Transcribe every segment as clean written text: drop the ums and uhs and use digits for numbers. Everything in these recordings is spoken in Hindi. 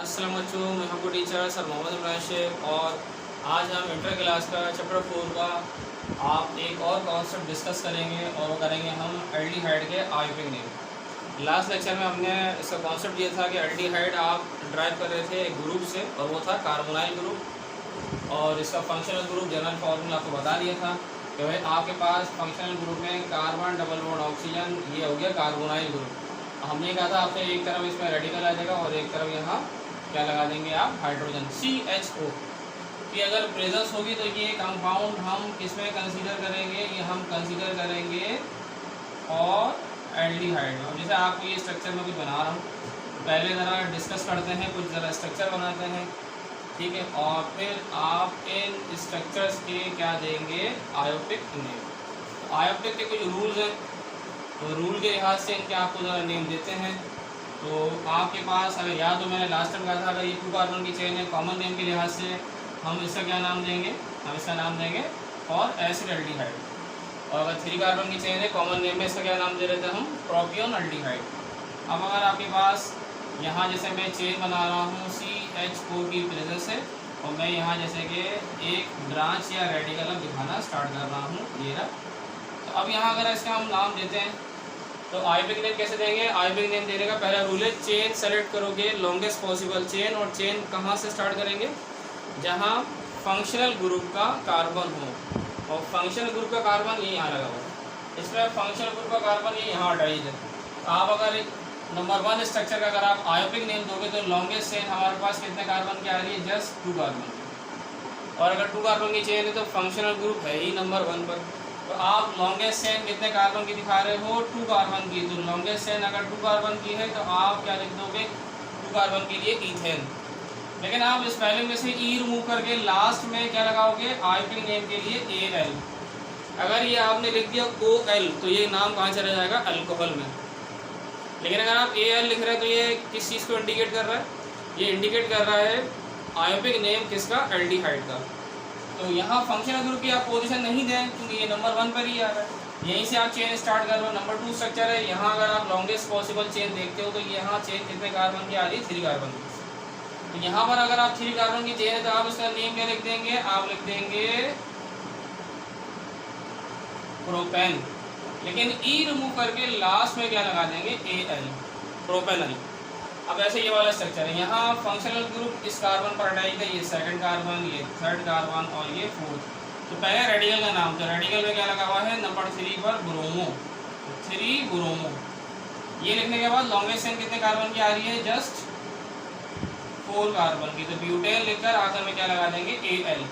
अस्सलाम वालेकुम, मैं आपको टीचर सर मोहम्मद इमरान शेख और आज हम इंटर क्लास का चैप्टर 4 का आप एक और कॉन्सेप्ट डिस्कस करेंगे और वो करेंगे हम एल्डिहाइड के आयोपिक नेम। लास्ट लेक्चर में हमने इसका कॉन्सेप्ट दिया था कि एल्डिहाइड आप ड्राइव कर रहे थे एक ग्रुप से और वो था कार्बोनाइल ग्रुप, और इसका फंक्शनल ग्रुप जनरल फार्मूला आपको बता दिया था कि भाई आपके पास फंक्शनल ग्रुप में कार्बन डबल बॉन्ड ऑक्सीजन, ये हो गया कार्बोनाइल ग्रुप। हमने कहा था आपसे एक तरफ इसमें रेडिकल आ जाएगा और एक तरफ यहाँ क्या लगा देंगे आप, हाइड्रोजन CHO की अगर प्रेजेंस होगी तो ये कंपाउंड हम किसमें कंसीडर करेंगे, ये हम कंसीडर करेंगे और एल्डिहाइड में। जैसे आपको ये स्ट्रक्चर में कुछ बना रहा हूँ, पहले ज़रा डिस्कस करते हैं, कुछ ज़रा स्ट्रक्चर बनाते हैं, ठीक है, और फिर आप इन स्ट्रक्चर्स के क्या देंगे, आयोपिक नेम। आयोपिक के कुछ रूल्स हैं, तो रूल के लिहाज से इनके आपको ज़रा नेम देते हैं। तो आपके पास अगर याद तो मैंने लास्ट टाइम कहा था, अगर ये 2 कार्बन की चेन है, कॉमन नेम के लिहाज से हम इसका क्या नाम देंगे, हम इसका नाम देंगे और एसिड एल्डिहाइड। और अगर 3 कार्बन की चेन है, कॉमन नेम में इसका क्या नाम दे रहे थे हम, प्रोपियोन एल्डिहाइड। अब अगर आपके पास यहाँ जैसे मैं चेन बना रहा हूँ CHO की प्रेजेंस से, और मैं यहाँ जैसे कि एक ब्रांच या रेडिकल दिखाना स्टार्ट कर रहा हूँ, ये रहा। तो अब यहाँ अगर इसका हम नाम देते हैं तो आयोपिक नेम कैसे देंगे, आयोपिक नेम देने का पहला रूल है चेन सेलेक्ट करोगे लॉन्गेस्ट पॉसिबल चेन, और चेन कहाँ से स्टार्ट करेंगे, जहाँ फंक्शनल ग्रुप का कार्बन हो, और फंक्शनल ग्रुप का कार्बन ये यहाँ लगा हुआ है, इसमें फंक्शनल ग्रुप का कार्बन ये यहाँ अटैच है। आप अगर एक नंबर 1 स्ट्रक्चर का अगर आप आयोपिक नेम दोगे तो लॉन्गेस्ट चेन हमारे पास कितने कार्बन की आ रही है, जस्ट 2 कार्बन। और अगर 2 कार्बन की चेन है तो फंक्शनल ग्रुप है ही नंबर 1 पर। तो आप लॉन्गेस्ट चेन कितने कार्बन की दिखा रहे हो, 2 कार्बन की। तो लॉन्गेस्ट चेन अगर 2 कार्बन की है तो आप क्या लिख दोगे, 2 कार्बन के लिए ईथेन। लेकिन आप इस स्पेलिंग में से ई रिमूव करके लास्ट में क्या लगाओगे, आयोपिक नेम के लिए AL। अगर ये आपने लिख दिया OL तो ये नाम कहाँ चला जाएगा, अल्कोहल में। लेकिन अगर आप AL लिख रहे हैं तो ये किस चीज़ को इंडिकेट कर रहा है, ये इंडिकेट कर रहा है आयोपिक नेम किसका, एल्डिहाइड का। तो यहाँ फंक्शनल ग्रुप की आप पोजीशन नहीं दें क्योंकि ये नंबर 1 पर ही आ रहा है, यहीं से आप चेन स्टार्ट कर लो। नंबर 2 स्ट्रक्चर है, यहाँ अगर आप लॉन्गेस्ट पॉसिबल चेन देखते हो तो यहाँ चेन कितने कार्बन की आ रही है, 3 कार्बन की। तो यहाँ पर अगर आप 3 कार्बन की चेन है तो आप उसका नेम क्या लिख देंगे, आप लिख देंगे प्रोपेन। लेकिन ई रिमूव करके लास्ट में क्या लगा देंगे, AL, प्रोपेनल। अब ऐसे ये वाला स्ट्रक्चर है, यहाँ फंक्शनल ग्रुप इस कार्बन पर अटैच है, ये 2nd कार्बन, ये 3rd कार्बन और ये 4th। तो पहले रेडिकल का नाम, तो रेडिकल में क्या लगा हुआ है, नंबर 3 पर ब्रोमो, 3 ब्रोमो। ये लिखने के बाद लॉन्गेस्ट चेन कितने कार्बन की आ रही है, जस्ट 4 कार्बन की। तो ब्यूटेन लिखकर आखिर में क्या लगा देंगे, AL।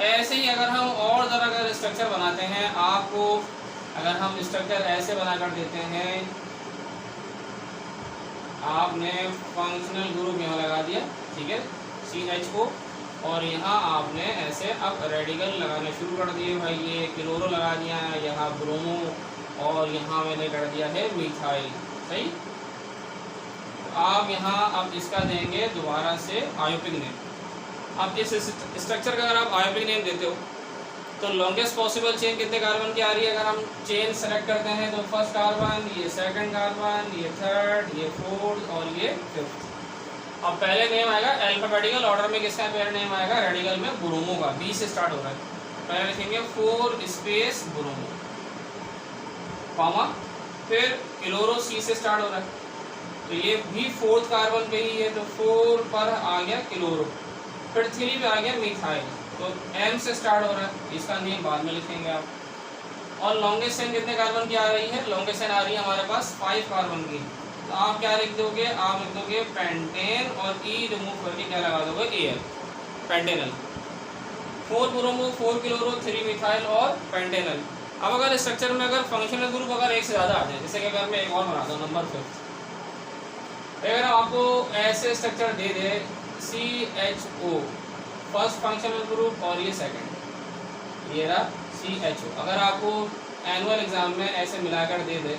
ऐसे ही अगर हम और ज़रा अगर स्ट्रक्चर बनाते हैं, आपको अगर हम स्ट्रक्चर ऐसे बना कर देते हैं, आपने फंक्शनल ग्रुप यहाँ लगा दिया, ठीक है, CHO, और यहाँ आपने ऐसे अब रेडिकल लगाने शुरू कर दिए। भाई ये क्लोरो लगा दिया है, यहाँ ब्रोमो, और यहाँ मैंने कर दिया है मिथाइल, सही। तो आप यहाँ अब इसका देंगे दोबारा से आयोपिक नेम। अब इस स्ट्रक्चर का अगर आप आयोपिक नेम देते हो तो लॉन्गेस्ट पॉसिबल चेन कितने कार्बन की आ रही है, अगर हम चेन सेलेक्ट करते हैं तो 1st कार्बन, ये 2nd कार्बन, ये 3rd, ये 4th और ये 5th। अब पहले नेम आएगा अल्फाबेटिकल ऑर्डर में, किसका पहले नेम आएगा, रेडिकल में ब्रोमो का, B से स्टार्ट हो रहा है। पहले लिखेंगे 4 स्पेस ब्रोमो, कॉमा, फिर क्लोरो C से स्टार्ट हो रहा है, तो ये भी 4th कार्बन पे ही है, तो 4 पर आ गया क्लोरो, फिर 3 पे आ गया मिथाइल, तो M से स्टार्ट हो रहा है, इसका नेम बाद में लिखेंगे आप। और लॉन्गेस्ट चेन कितने कार्बन की आ रही है, लॉन्गेस्ट चेन आ रही है हमारे पास 5 कार्बन की, तो आप क्या लिख दोगे, आप लिख दोगे पेंटेन, और E रिमूव करके क्या लगा दोगे, AL, Pantanal. 4 bromo, 4 chloro, 3 methyl और पेंटेनल। अब अगर स्ट्रक्चर में अगर फंक्शनल ग्रुप अगर एक से ज़्यादा आ जाए, जैसे कि अगर मैं एक और बना दूँ नंबर 5, अगर आपको ऐसे स्ट्रक्चर दे दे CHO, फर्स्ट फंक्शनल ग्रुप और ये 2nd, ये रहा CHO। अगर आपको एनुअल एग्जाम में ऐसे मिलाकर दे दे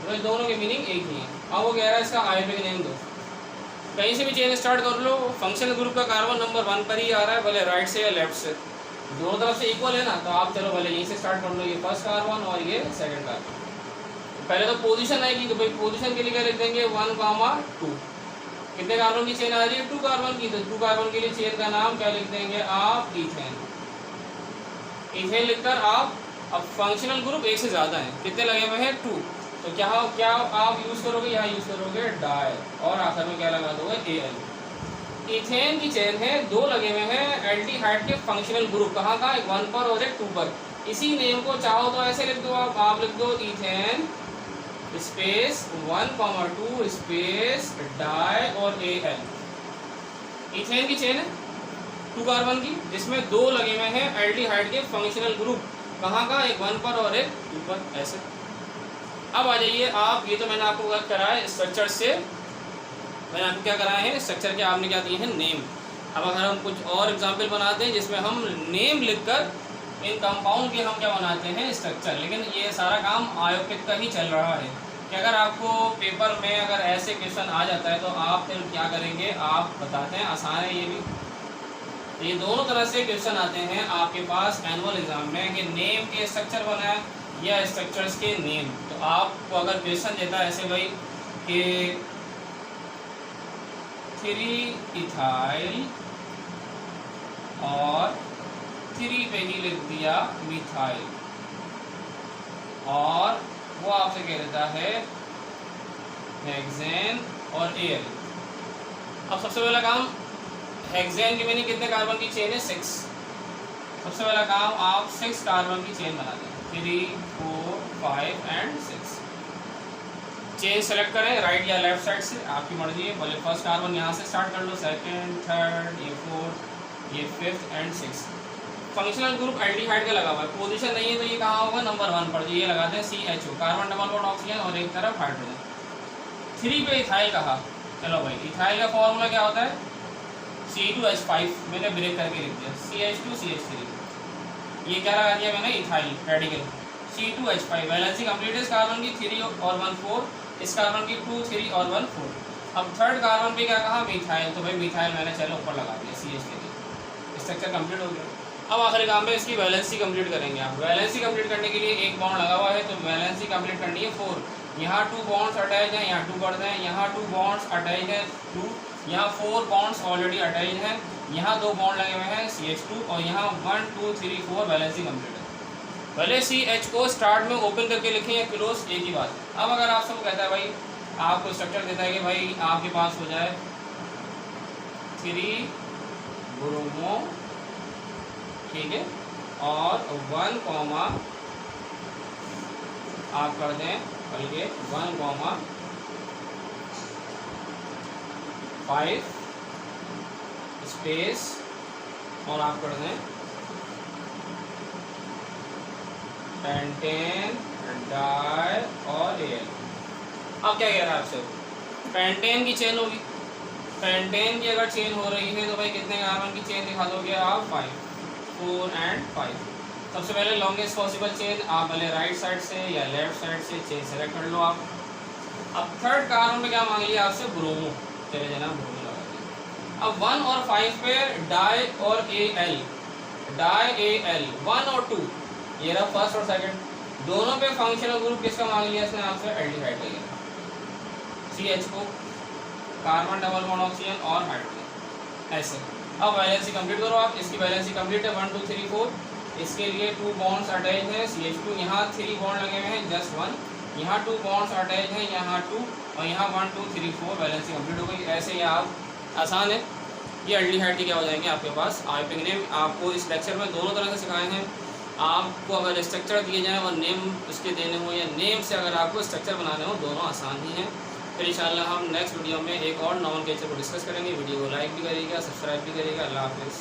तो दोनों की मीनिंग एक ही है। अब वो कह रहा है इसका आयोपिक नेम दो, कहीं से भी चेन स्टार्ट कर लो, फंक्शनल ग्रुप का कार्बन नंबर 1 पर ही आ रहा है, भले राइट से या लेफ्ट से, दोनों तरफ से इक्वल है ना, तो आप चलो भले यहीं से स्टार्ट कर लो, ये 1st कार्बन और ये 2nd कार्बन। पहले तो पोजीशन आएगी, तो भाई पोजीशन के लिए क्या लिख देंगे, 1, 2। कितने कार्बन की चेन आ रही है? 2 कार्बन की। तो 2 कार्बन के लिए चेन का नाम क्या लिख देंगे आप? इथेन। इथेन लिखकर आप, अब फंक्शनल ग्रुप एक से ज़्यादा है, कितने लगे हुए हैं? 2। तो क्या आप यूज़ करोगे? यहाँ यूज़ करोगे डाई, और आखिर में क्या लगा दोगे? Al। इथेन की चेन है, 2 लगे हुए हैं एल्डिहाइड के फंक्शनल ग्रुप। कहाँ कहाँ? एक 1 पर और एक 2 पर। इसी नेम को चाहो तो ऐसे लिख दो आप लिख दो इथेन स्पेस 1,2 स्पेस डाई और Al। इथेन की चेन है 2 कार्बन की, जिसमें 2 लगे हुए हैं एल्डिहाइड के फंक्शनल ग्रुप। कहाँ का? एक 1 पर और एक 2 पर, ऐसे। अब आ जाइए आप, ये तो मैंने आपको क्या कराया स्ट्रक्चर से, मैंने आपको क्या कराया है स्ट्रक्चर के, आपने क्या दिए हैं? नेम। अब अगर हम कुछ और एग्जाम्पल बनाते हैं जिसमें हम नेम लिखकर इन कंपाउंड के हम क्या बनाते हैं? स्ट्रक्चर। लेकिन ये सारा काम आयोपिक का ही चल रहा है कि अगर आपको पेपर में अगर ऐसे क्वेश्चन आ जाता है तो आप फिर क्या करेंगे? आप बताते हैं, आसान है ये भी। तो ये दोनों तरह से क्वेश्चन आते हैं आपके पास एनुअल एग्जाम में कि नेम के स्ट्रक्चर बनाए या स्ट्रक्चर्स के नेम। तो आपको अगर क्वेश्चन देता है ऐसे भाई कि 3 इथाइल और 3 पे ही लिख दिया मिथाइल, और वो आपसे कह देता है हेक्सेन और Al। अब सबसे पहला काम, हेक्सेन की मीनिंग कितने कार्बन की चेन है? 6। सबसे पहला काम आप 6 कार्बन की चेन बना दें, 3, 4, 5 एंड 6। चेन सेलेक्ट करें राइट या लेफ्ट साइड से, आपकी मर्जी है। पहले फर्स्ट कार्बन यहाँ से स्टार्ट कर लो, सेकंड, थर्ड, ये 4, ये 5th and 6th। Functional group aldehyde का लगा हुआ है, पोजीशन नहीं है तो ये कहाँ होगा? नंबर 1 पर। ये लगाते हैं CHO, carbon double bond oxygen और एक तरफ हाइड्रोजन। 3 पे इथाइल कहा, चलो भाई इथाइल का फॉर्मूला क्या होता है? C2H5, मैंने ब्रेक करके लिख दिया, CH2CH3। ये क्या लगा दिया मैंने? Ethyl radical. C2H5 valency complete है इस कार्बन की, 3 और 1 4, इस कार्बन की 2 3 और 1 4। अब थर्ड कार्बन पे क्या कहा? मिथाइल। तो भाई मिथाइल मैंने चलो ऊपर लगा दिया CH3। स्ट्रक्चर कंप्लीट हो गया। अब आखिरी काम में इसकी वैलेंसी कंप्लीट करेंगे आप। वैलेंसी कंप्लीट करने के लिए एक बॉन्ड लगा हुआ है, तो वैलेंसी कंप्लीट करनी है 4। यहाँ 2 बॉन्ड्स अटैच हैं, यहाँ 2 बढ़ते हैं, यहाँ 2 बॉन्ड्स अटैच हैं 2, यहाँ 4 बॉन्ड्स ऑलरेडी अटैच हैं, यहाँ 2 बॉन्ड लगे हुए हैं CH2, और यहाँ 1 2 3 4 वैलेंसी कंप्लीट है। भले CHO स्टार्ट में ओपन करके लिखें या क्लोज, एक ही बात। अब अगर आप सबको कहता है भाई, आपको स्ट्रक्चर देता है कि भाई आपके पास हो जाए 3 ब्रोमो, ठीक है, और 1 कॉमा आप कर दें बल्कि 1 कॉमा 5 स्पेस, और आप कर दें पेंटेन डाई और Al। अब क्या कह रहा है आपसे? पेंटेन की चेन होगी, पेंटेन की अगर चेन हो रही है तो भाई कितने कार्बन की चेन दिखा दोगे आप? 5, 4 एंड 5। सबसे पहले लॉन्गेस्ट पॉसिबल चेन, आप भले राइट साइड से या लेफ्ट साइड से चेन सेलेक्ट कर लो आप। अब थर्ड कार्बन में क्या मांग लिया आपसे? ब्रोमो, चले जाना ब्रोमो लगा दिया। अब 1 और 5 पे डाई और Al, डाई Al 1 और 2, ये रहा फर्स्ट और सेकंड, दोनों पे फंक्शनल ग्रुप किसका मांग लिया इसने आपसे? एल्डिहाइड का। CHO, carbon double bond oxygen और हाइड्रोजन, ऐसे। अब वैलेंसी कंप्लीट करो आप। इसकी वैलेंसी कंप्लीट है 1 2 3 4, इसके लिए 2 बॉन्ड्स अटैच हैं CH2, यहाँ 3 बॉन्ड लगे हुए हैं, जस्ट 1, यहाँ 2 बॉन्ड्स अटैच हैं, यहाँ 2, और यहाँ 1 2 3 4 वैलेंसी कंप्लीट हो गई। ऐसे ही आप, आसान है ये। एल्डिहाइड के क्या हो जाएंगे आपके पास? आयोपिक नेम। आपको इस लेक्चर में दोनों तरह से सिखाए हैं। आपको अगर स्ट्रक्चर दिए जाएँ और नेम उसके देने हो, या नेम से अगर आपको स्ट्रक्चर बनाने हो, दोनों आसान ही हैं। फिर इंशाल्लाह हम नेक्स्ट वीडियो में एक और नॉन केचर को डिस्कस करेंगे। वीडियो को लाइक भी करिएगा, सब्सक्राइब भी करिएगा। अल्लाह हाफ़िज़।